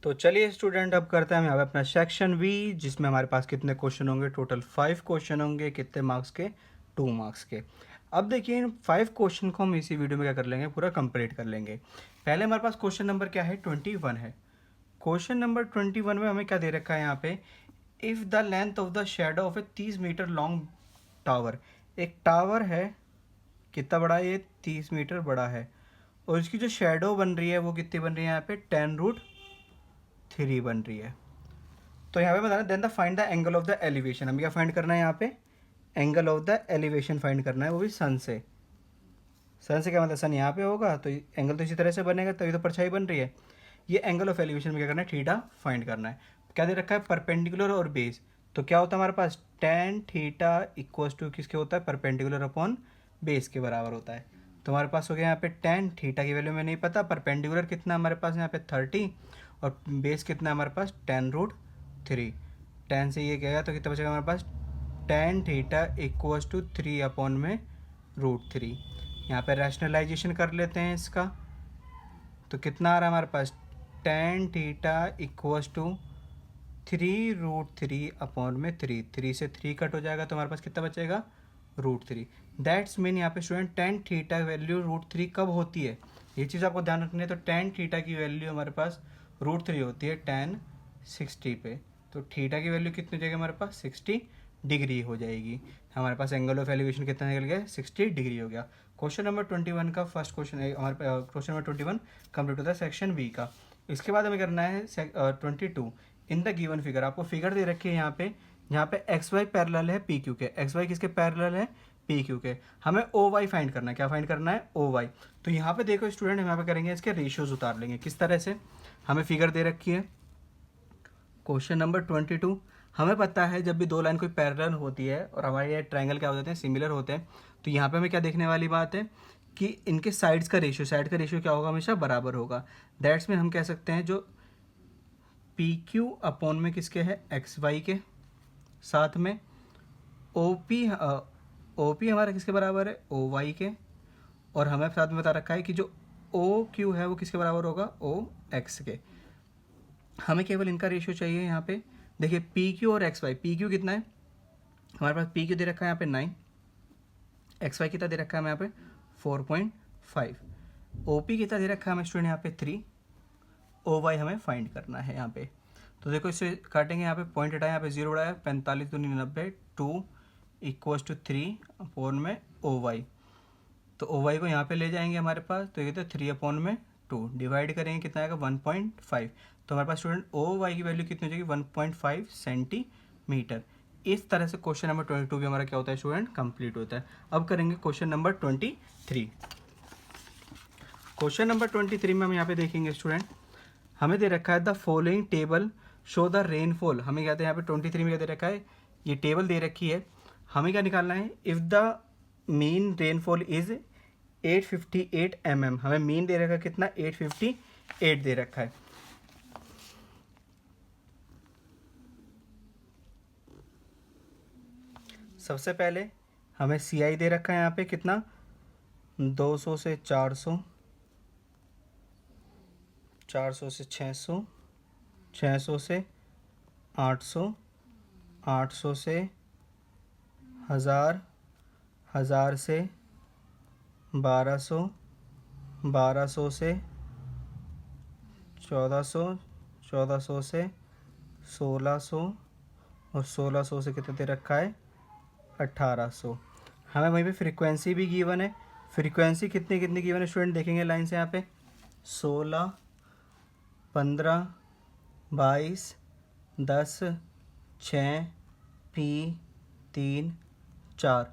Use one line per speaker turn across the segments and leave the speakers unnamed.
तो चलिए स्टूडेंट, अब करते हैं हम यहाँ पे अपना सेक्शन वी, जिसमें हमारे पास कितने क्वेश्चन होंगे। टोटल 5 क्वेश्चन होंगे। कितने मार्क्स के? 2 मार्क्स के। अब देखिए, इन 5 क्वेश्चन को हम इसी वीडियो में क्या कर लेंगे, पूरा कंप्लीट कर लेंगे। पहले हमारे पास क्वेश्चन नंबर क्या है, 21 है। क्वेश्चन नंबर 21 में हमें क्या दे रखा है यहाँ पे, if the length of the shadow of a 30 metre long tower. एक टावर है, कितना बड़ा है ये? 30 मीटर बड़ा है। और इसकी जो शेडो बन रही है वो कितनी बन रही है यहाँ पे? 10√3 बन रही है। तो यहाँ पे बताना, then the find the angle of the elevation. हमें क्या फाइंड करना है यहाँ पे? Angle of the elevation find करना है, वो भी सन से। सन से क्या मतलब, सन यहाँ पे होगा तो एंगल तो इसी तरह से बनेगा, तभी तो परछाई बन रही है। ये एंगल ऑफ एलिवेशन में क्या करना है, थीटा फाइंड करना है। क्या दे रखा है? परपेंडिकुलर और बेस। तो क्या होता है हमारे पास, टेन थीटा इक्वल्स टू किसके होता है? परपेंडिकुलर अपॉन बेस के बराबर होता है। तो हमारे पास हो गया यहाँ पे टेन, थीटा की वैल्यू में नहीं पता, परपेंडिकुलर कितना हमारे पास यहाँ पे 30 और बेस कितना है हमारे पास? 10√3। 10 से ये गया तो कितना बचेगा हमारे पास? Tan theta equals to 3 upon में √3। यहाँ पे रैशनलाइजेशन कर लेते हैं इसका, तो कितना आ रहा है हमारे पास? Tan theta equals to 3√3 upon में 3। 3 से 3 कट हो जाएगा तो हमारे पास कितना बचेगा? √3। दैट्स मीन यहाँ पे स्टूडेंट टेन थीटा वैल्यू √3 कब होती है, ये चीज़ आपको ध्यान रखनी है। तो टेन थीटा की वैल्यू हमारे पास √3 होती है टेन 60 पे। तो थीटा की वैल्यू कितनी हो जाएगी हमारे पास? 60 डिग्री हो जाएगी। हमारे पास एंगल ऑफ एलिवेशन कितना निकल गया? 60 डिग्री हो गया। क्वेश्चन नंबर 21 का फर्स्ट क्वेश्चन है हमारे। क्वेश्चन नंबर 21 कंप्लीट होता है सेक्शन बी का। इसके बाद हमें करना है 22। इन द गिवन फिगर, आपको फिगर दे रखी है यहाँ पे एक्स वाई पैरेलल है पी क्यू के। एक्स वाई किसके पैरेलल है? पी क्यू के। हमें ओ वाई फाइंड करना है। क्या फाइंड करना है? O Y. तो यहाँ पे देखो स्टूडेंट, हम यहाँ पे करेंगे इसके रेशियोज उतार लेंगे। किस तरह से? हमें फिगर दे रखी है क्वेश्चन नंबर 22। हमें पता है जब भी दो लाइन कोई पैरेलल होती है और हमारे ये ट्रायंगल क्या होते हैं, सिमिलर होते हैं, तो यहाँ पे हमें क्या देखने वाली बात है कि इनके साइड्स का रेशियो, साइड का रेशियो क्या होगा? हमेशा बराबर होगा। दैट्स में हम कह सकते हैं जो पी क्यू अपॉन में किसके है? एक्स वाई के। साथ में ओ पी हमारा किसके बराबर है? ओ वाई के। और हमें साथ में बता रखा है कि जो ओ क्यू है वो किसके बराबर होगा? ओ एक्स के। हमें केवल इनका रेशियो चाहिए यहाँ पे। देखिए पी क्यू और एक्स वाई, पी क्यू कितना है हमारे पास? पी क्यू दे रखा है यहाँ पे 9, एक्स वाई कितना दे रखा है हमें यहाँ पे? 4.5। ओ पी कितना दे रखा है हमें स्टूडेंट यहाँ पे? 3। ओ वाई हमें फाइंड करना है यहाँ पे। तो देखो इससे काटेंगे, यहाँ पे पॉइंट हटाया, यहाँ पे 0 उड़ाया, 45 दूनी 90, 2 इक्वल्स टू 3 अपॉन में ओ वाई। तो ओ वाई को यहाँ पे ले जाएंगे हमारे पास, तो ये तो 3 अपॉन में 2 डिवाइड करेंगे, कितना आएगा? 1.5। तो हमारे पास स्टूडेंट ओ वाई की वैल्यू कितनी हो जाएगी? 1.5 सेंटीमीटर। इस तरह से क्वेश्चन नंबर 22 भी हमारा क्या होता है स्टूडेंट? कंप्लीट होता है। अब करेंगे क्वेश्चन नंबर 23। क्वेश्चन नंबर 23 में हम यहाँ पे देखेंगे स्टूडेंट, हमें दे रखा है the following table show the rainfall. हमें कहते हैं यहाँ पे 23 में क्या दे रखा है, ये टेबल दे रखी है। हमें क्या निकालना है? If the mean rainfall is 858 mm। हमें मीन दे रखा है कितना? 858 दे रखा है। सबसे पहले हमें सी आई दे रखा है यहाँ पे कितना? 200 से 400, 400 से 600, 600 से 800, 800 से 1000, 1000 से 1200, 1200 से 1400, 1400 से 1600 और 1600 से कितना दे रखा है? 1800। हमें वहीं पे फ्रीक्वेंसी भी गिवन है। फ्रीक्वेंसी कितनी कितनी गिवन है स्टूडेंट? देखेंगे लाइन से यहाँ पे 16, 15, 22, 10, 6, पी 3, 4।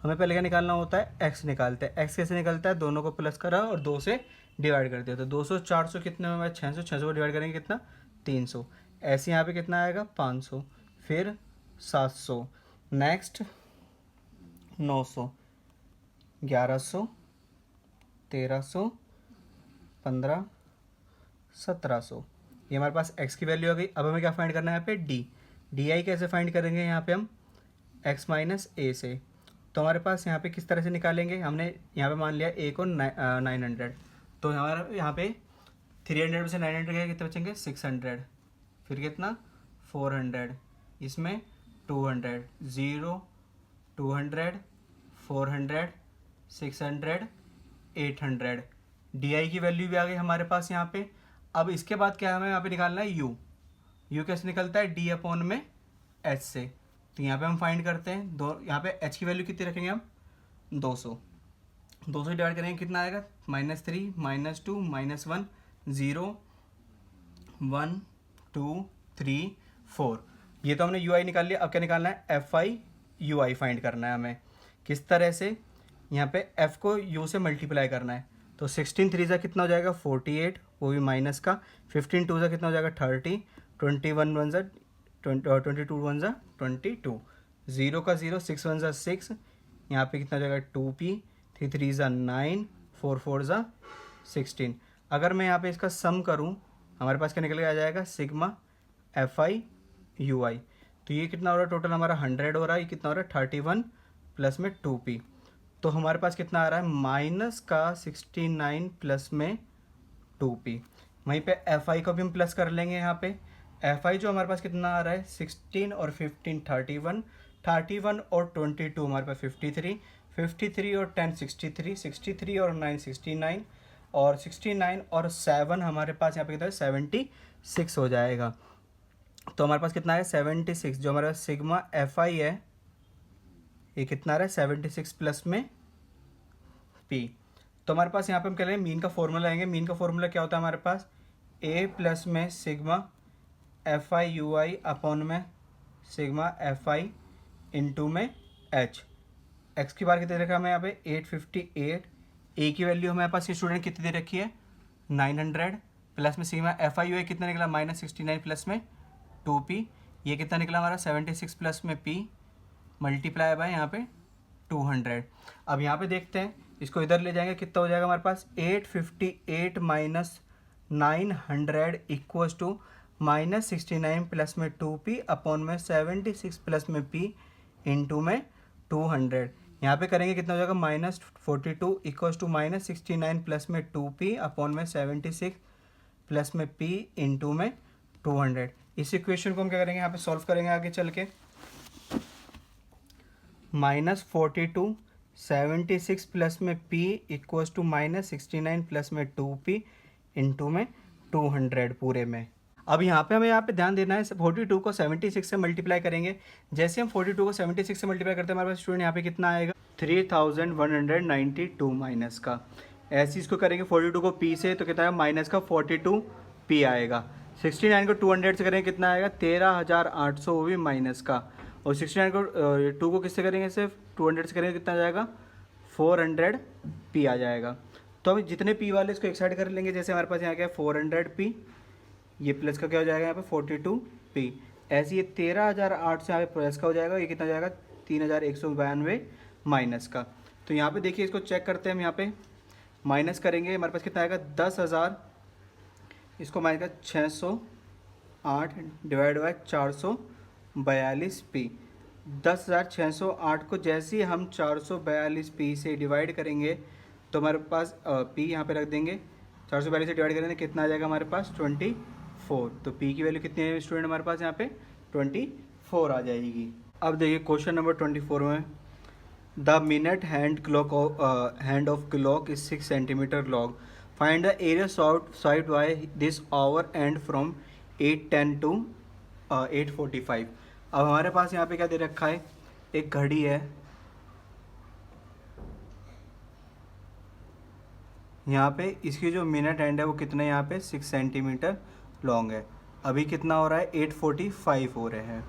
हमें पहले क्या निकालना होता है? एक्स निकालते हैं। एक्स कैसे निकलता है? दोनों को प्लस करा और 2 से डिवाइड कर दिया। तो 200, 400 कितने में? 600, 600 को डिवाइड करेंगे कितना? 300। ऐसे यहाँ पे कितना आएगा? 500, फिर 700, नेक्स्ट 900, 1100, 1300, 15, 1700। ये हमारे पास x की वैल्यू आ गई। अब हमें क्या फाइंड करना है यहाँ पे? डी। डी आई कैसे फाइंड करेंगे यहाँ पे हम? x माइनस ए से। तो हमारे पास यहाँ पे किस तरह से निकालेंगे? हमने यहाँ पे मान लिया a को 900, तो हमारा यहाँ पे 300 में से 900 गया, कितने बचेंगे 600, फिर कितना 400, इसमें 200, 0, 200, 400, 600, 800। डी की वैल्यू भी आ गई हमारे पास यहाँ पे। अब इसके बाद क्या हमें यहाँ पे निकालना है यू कैसे निकलता है डी अपॉन में एच से। तो यहाँ पे हम फाइंड करते हैं दो, यहाँ पे एच की वैल्यू कितनी रखेंगे हम 200, 200 डिवाइड करेंगे कितना आएगा -3, -2, -1, 0, 1, 2, 3, 4। ये तो हमने यू निकाल लिया। अब क्या निकालना है FI फाइंड करना है हमें। किस तरह से, यहाँ पे F को U से मल्टीप्लाई करना है। तो 16 3 सा कितना हो जाएगा 48, वो भी माइनस का। 15 2 सा कितना हो जाएगा 30, 21 1 सा 22 1 सा 22, 0 का 0, 6 1 सा 6, यहाँ पे कितना हो जाएगा 2p, 3 3 सा 9, 4 4 सा 16। अगर मैं यहाँ पे इसका सम करूँ हमारे पास क्या निकल के आ जाएगा सिग्मा FI तो ये कितना हो रहा है टोटल हमारा 100 हो रहा है। ये कितना हो रहा है 31 प्लस में 2p, तो हमारे पास कितना आ रहा है माइनस का 69 प्लस में 2p। वहीं पे FI को भी हम प्लस कर लेंगे। यहाँ पे FI जो हमारे पास कितना आ रहा है 16 और 15 31, 31 और 22 हमारे पास 53, 53 और 10 63, 63 और 9 69, और 69 और 7 हमारे पास यहाँ पे कितना है 76 हो जाएगा। तो हमारे पास कितना है 76, जो हमारा सिग्मा FI है ये कितना आ रहा है 76 प्लस में p। तो हमारे पास यहाँ पे हम कह रहे हैं मीन का फॉर्मूला लाएंगे। मीन का फॉर्मूला क्या होता है हमारे पास a प्लस में सिग्मा FI अपॉन में सिग्मा FI इंटू में h। x की बार कितने रखा हमें यहाँ पे 858, a की वैल्यू हमारे पास ये स्टूडेंट कितनी दे रखी है 900, प्लस में सिग्मा FI कितना निकला -69 प्लस में 2p, ये कितना निकला हमारा 76 प्लस में p मल्टीप्लाई बाय यहाँ पे 200। अब यहाँ पे देखते हैं इसको इधर ले जाएंगे कितना हो जाएगा हमारे पास 858 माइनस 900 इक्वल्स टू -69 प्लस में 2p अपॉन में 76 प्लस में p इंटू में 200। यहाँ पे करेंगे कितना हो जाएगा -42 इक्वल्स टू -69 प्लस में 2p अपॉन में 76 प्लस में p इंटू में 200। इस इक्वेशन को हम क्या करेंगे यहाँ पे सॉल्व करेंगे आगे चल के। -42 76 प्लस में p इक्वल्स टू -69 प्लस में 2p इंटू में 200 पूरे में। अब यहाँ पे हमें यहाँ पे ध्यान देना है 42 को 76 से मल्टीप्लाई करेंगे। जैसे हम 42 को 76 से मल्टीप्लाई करते हैं हमारे पास स्टूडेंट यहाँ पे कितना आएगा 3192 माइनस का। ऐसे इसको करेंगे 42 को p से तो कितना है माइनस का 42p आएगा। 69 को 200 से करेंगे कितना आएगा 13800, वो भी माइनस का। और 69 को 2 को किससे करेंगे सिर्फ 200 से करेंगे कितना आ जाएगा 400p आ जाएगा। तो हम जितने p वाले इसको एक साइड कर लेंगे। जैसे हमारे पास यहाँ क्या है 400p, ये प्लस का क्या हो जाएगा यहाँ पे 42p। ऐसे ये 13800 यहाँ पे प्लस का हो जाएगा, ये कितना हो जाएगा 3192 माइनस का। तो यहाँ पे देखिए इसको चेक करते हैं हम। यहाँ पे माइनस करेंगे हमारे पास कितना आएगा 10,000, इसको माइनस 608 डिवाइड बाय 442p। 10,608 को जैसे ही हम 442p से डिवाइड करेंगे तो हमारे पास p यहाँ पे रख देंगे। 442 से डिवाइड करेंगे कितना आ जाएगा हमारे पास 24। तो p की वैल्यू कितनी है स्टूडेंट हमारे पास यहाँ पे 24 आ जाएगी। अब देखिए क्वेश्चन नंबर 24 में the minute hand of clock is 6 centimetre long. Find the area solved by this hour and from 8:10 to 8:45। अब हमारे पास यहाँ पे क्या दे रखा है एक घड़ी है, यहाँ पे इसकी जो मिनट हैंड है वो कितना है यहाँ पे 6 सेंटीमीटर लॉन्ग है। अभी कितना हो रहा है 8:45 हो रहे हैं।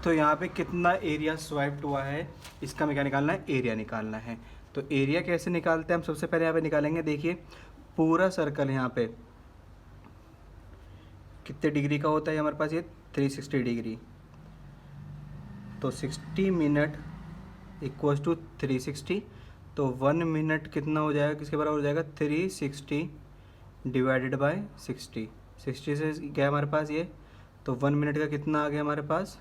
तो यहाँ पे कितना एरिया स्वाइप्ड हुआ है इसका हमें क्या निकालना है एरिया निकालना है। तो एरिया कैसे निकालते हैं हम सबसे पहले यहाँ पे निकालेंगे। देखिए पूरा सर्कल यहाँ पे कितने डिग्री का होता है हमारे पास ये 360 डिग्री। तो 60 मिनट इक्वल्स टू 360, तो 1 मिनट कितना हो जाएगा किसके बराबर हो जाएगा 360 डिवाइडेड बाय 60। 60 से गया हमारे पास ये, तो 1 मिनट का कितना आ गया हमारे पास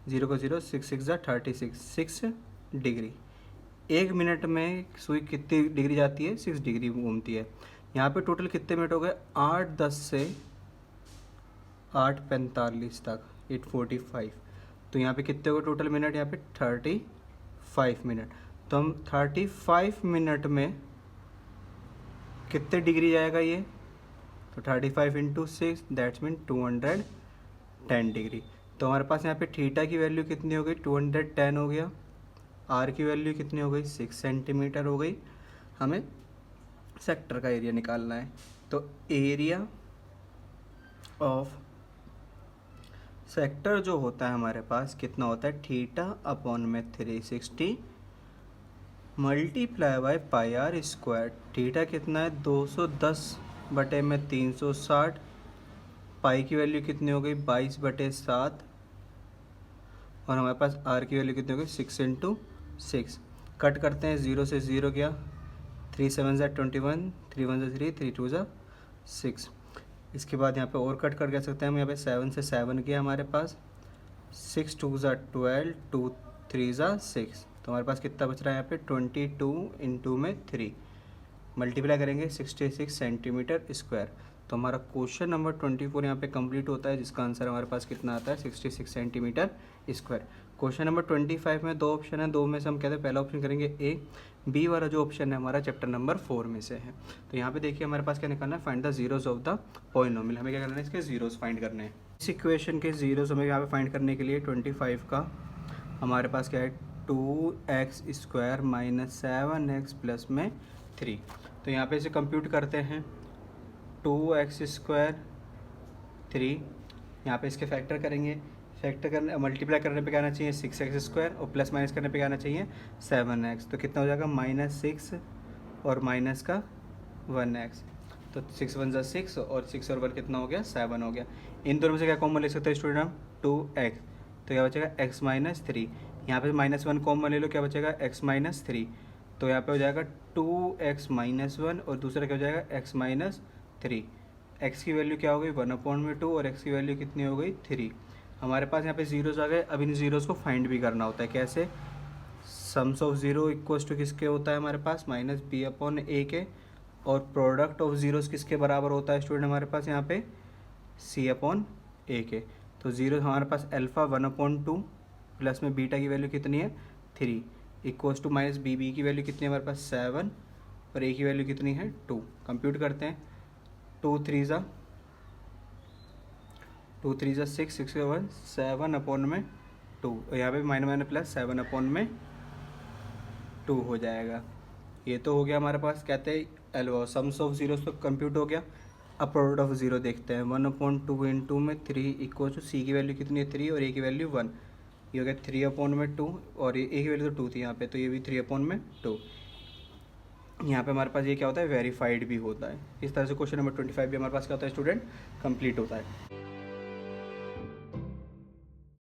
0 को 0 6 6 36 6 डिग्री। 1 मिनट में सुई कितनी डिग्री जाती है 6 डिग्री घूमती है। यहाँ पे टोटल कितने मिनट हो गए, 8:10 से 8:45 तक, 8:45। तो यहाँ पे कितने हो गए टोटल मिनट, यहाँ पे 35 मिनट। तो हम 35 मिनट में कितने डिग्री जाएगा ये, तो 35 इंटू 6 दैट्स मीन 210 डिग्री। तो हमारे पास यहाँ पे थीटा की वैल्यू कितनी हो गई, 210 हो गया। आर की वैल्यू कितनी हो गई, 6 सेंटीमीटर हो गई। हमें सेक्टर का एरिया निकालना है। तो एरिया ऑफ सेक्टर जो होता है हमारे पास कितना होता है, थीटा अपॉन में 360 multiply by pi r square. Theta कितना है, 210/360। पाई की वैल्यू कितनी हो गई, 22/7। और हमारे पास आर की वैल्यू कितनी हो गई, 6 इंटू 6। कट करते हैं, 0 से 0 गया, 3 7 21, 3 1 3, 3 2 6। इसके बाद यहाँ पे और कट कर सकते हैं हम, यहाँ पे 7 से 7 गया हमारे पास, 6 2 12, 2 3 6। तो हमारे पास कितना बच रहा है यहाँ पे, 22 इंटू में 3 मल्टीप्लाई करेंगे 66 सेंटीमीटर स्क्वायर। तो हमारा क्वेश्चन नंबर 24 यहाँ पे कंप्लीट होता है, जिसका आंसर हमारे पास कितना आता है, 66 सेंटीमीटर स्क्वायर। क्वेश्चन नंबर 25 में 2 ऑप्शन है, 2 में से हम कहते हैं पहला ऑप्शन करेंगे ए। बी वाला जो ऑप्शन है हमारा चैप्टर नंबर 4 में से है। तो यहाँ पे देखिए हमारे पास क्या निकालना है, find the zeros of the polynomial. हमें क्या करना है, इसके जीरोस फाइंड करने हैं। इस इक्वेशन के जीरोस हमें यहाँ पे फाइंड करने के लिए 25 का हमारे पास क्या है, 2x² माइनस 7x प्लस में 3। तो यहाँ पे इसे कंप्यूट करते हैं, 2x², 3। यहाँ पे इसके फैक्टर करेंगे, फैक्टर करने मल्टीप्लाई करने पे क्या आना चाहिए, 6x² और प्लस माइनस करने पे क्या आना चाहिए, 7x। तो कितना हो जाएगा, -6 और माइनस का 1x। तो 6 1 6 और 6 और 1 कितना हो गया, 7 हो गया। इन दोनों में से क्या कॉमन ले सकते हैं स्टूडेंट हम, 2x। तो क्या बचेगा, x माइनस 3। यहाँ पे -1 कॉमन ले लो, क्या बचेगा, x माइनस 3। तो यहाँ पे हो जाएगा 2x माइनस 1 और दूसरा क्या हो जाएगा, x माइनस 3। x की वैल्यू क्या हो गई, 1/2 और x की वैल्यू कितनी हो गई, 3। हमारे पास यहाँ पे जीरोस आ गए। अब इन जीरोस को फाइंड भी करना होता है, कैसे, sums of zero equals to किसके होता है हमारे पास, -b/a के। और प्रोडक्ट ऑफ जीरोस किसके बराबर होता है स्टूडेंट हमारे पास यहाँ पे, c/a के। तो जीरो हमारे पास अल्फ़ा 1/2 प्लस में बीटा की वैल्यू कितनी है, 3 इक्वल्स टू माइनस बी की वैल्यू कितनी है हमारे पास, 7 और a की वैल्यू कितनी है, 2। कंप्यूट करते हैं, 2 3 6, 6 के 1 7/2। और यहाँ पे माइनस प्लस 7/2 हो जाएगा। ये तो हो गया हमारे पास, कहते हैं सम्स ऑफ जीरोस तो कंप्यूट हो गया। अब प्रोडक्ट ऑफ जीरो देखते हैं, 1/2 इंटू में 3 इक्वल टू सी की वैल्यू कितनी है, 3 और ए की वैल्यू 1। ये हो गया 3/2 और ए की वैल्यू तो 2 थी यहाँ पे, तो ये भी 3/2। यहाँ पे हमारे पास ये क्या होता है, वेरीफाइड भी होता है। इस तरह से क्वेश्चन नंबर 25 भी हमारे पास क्या होता है स्टूडेंट, कंप्लीट होता है।